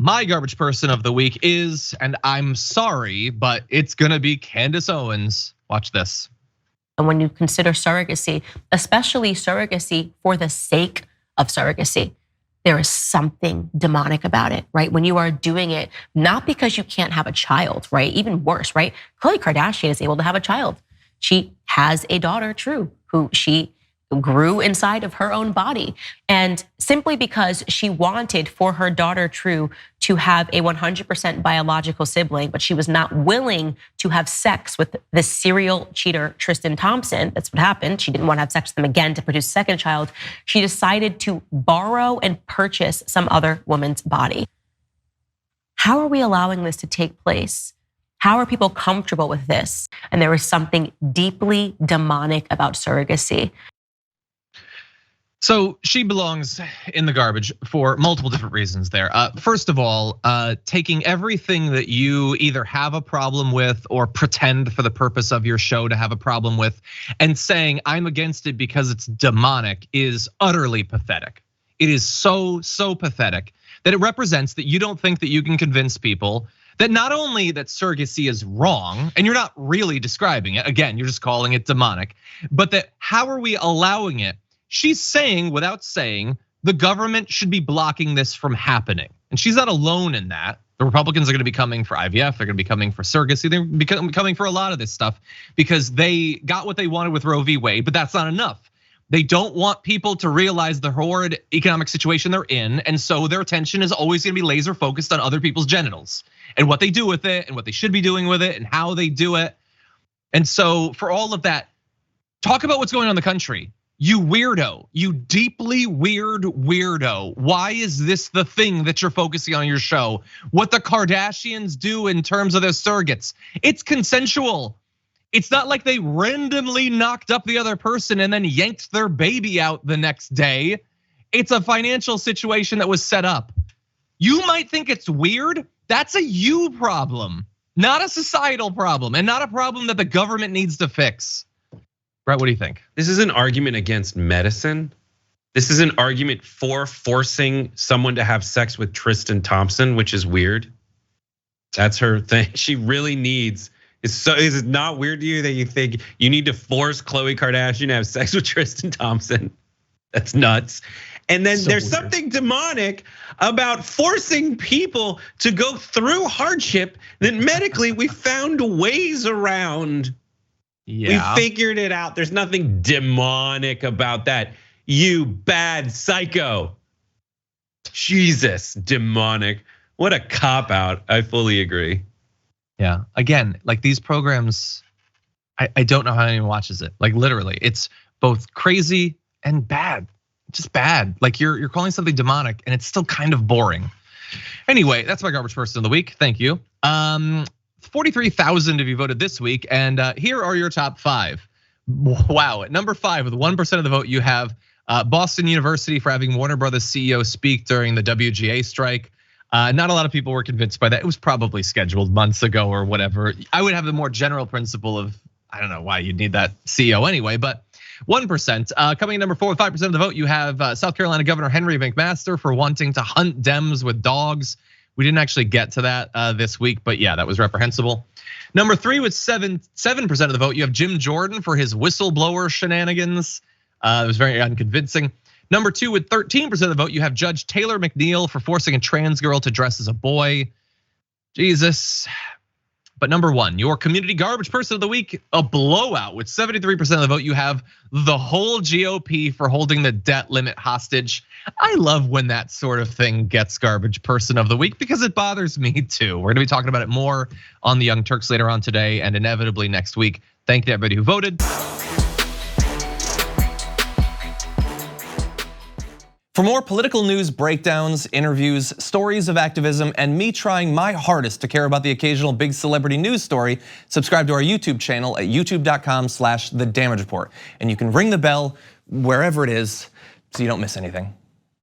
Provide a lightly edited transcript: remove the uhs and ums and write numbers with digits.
My garbage person of the week is, and I'm sorry, but it's gonna be Candace Owens. Watch this. And when you consider surrogacy, especially surrogacy for the sake of surrogacy, there is something demonic about it, right? When you are doing it, not because you can't have a child, right? Even worse, right? Khloe Kardashian is able to have a child. She has a daughter, True, who she grew inside of her own body. And simply because she wanted for her daughter, True, to have a 100% biological sibling, but she was not willing to have sex with the serial cheater, Tristan Thompson. That's what happened. She didn't want to have sex with him again to produce a second child. She decided to borrow and purchase some other woman's body. How are we allowing this to take place? How are people comfortable with this? And there is something deeply demonic about surrogacy. So she belongs in the garbage for multiple different reasons there. First of all, taking everything that you either have a problem with or pretend for the purpose of your show to have a problem with and saying I'm against it because it's demonic is utterly pathetic. It is so pathetic that it represents that you don't think that you can convince people that not only that surrogacy is wrong, and you're not really describing it, again, you're just calling it demonic, but that how are we allowing it? She's saying, without saying, the government should be blocking this from happening. And she's not alone in that. The Republicans are gonna be coming for IVF, they're gonna be coming for surrogacy, they're coming for a lot of this stuff because they got what they wanted with Roe v. Wade, but that's not enough. They don't want people to realize the horrid economic situation they're in, and so their attention is always gonna be laser focused on other people's genitals and what they do with it and what they should be doing with it and how they do it. And so for all of that, talk about what's going on in the country. You weirdo, you deeply weird weirdo. Why is this the thing that you're focusing on your show? What the Kardashians do in terms of their surrogates. It's consensual. It's not like they randomly knocked up the other person and then yanked their baby out the next day. It's a financial situation that was set up. You might think it's weird. That's a you problem, not a societal problem, and not a problem that the government needs to fix. Brett, what do you think? This is an argument against medicine. This is an argument for forcing someone to have sex with Tristan Thompson, which is weird. That's her thing. She really needs. Is it not weird to you that you think you need to force Khloe Kardashian to have sex with Tristan Thompson? That's nuts. And then there's something demonic about forcing people to go through hardship that medically we found ways around. Yeah. We figured it out. There's nothing demonic about that. You bad psycho. Jesus, demonic. What a cop out. I fully agree. Yeah, again, like these programs, I don't know how anyone watches it. Like literally, it's both crazy and bad. Just bad. Like you're calling something demonic and it's still kind of boring. Anyway, that's my garbage person of the week. Thank you. 43,000 of you voted this week, and here are your top 5. Wow, at number 5 with 1% of the vote, you have Boston University for having Warner Brothers CEO speak during the WGA strike. Not a lot of people were convinced by that. It was probably scheduled months ago or whatever. I would have the more general principle of, I don't know why you'd need that CEO anyway, but 1%. Coming in number 4 with 5% of the vote, you have South Carolina Governor Henry McMaster for wanting to hunt Dems with dogs. We didn't actually get to that this week, but yeah, that was reprehensible. Number 3 with 7% of the vote, you have Jim Jordan for his whistleblower shenanigans. It was very unconvincing. Number 2 with 13% of the vote, you have Judge Taylor McNeil for forcing a trans girl to dress as a boy. Jesus. But number 1, your community garbage person of the week, a blowout with 73% of the vote. You have the whole GOP for holding the debt limit hostage. I love when that sort of thing gets garbage person of the week because it bothers me too. We're gonna be talking about it more on the Young Turks later on today and inevitably next week. Thank you to everybody who voted. For more political news, breakdowns, interviews, stories of activism, and me trying my hardest to care about the occasional big celebrity news story, subscribe to our YouTube channel at youtube.com/The Damage Report. And you can ring the bell wherever it is so you don't miss anything.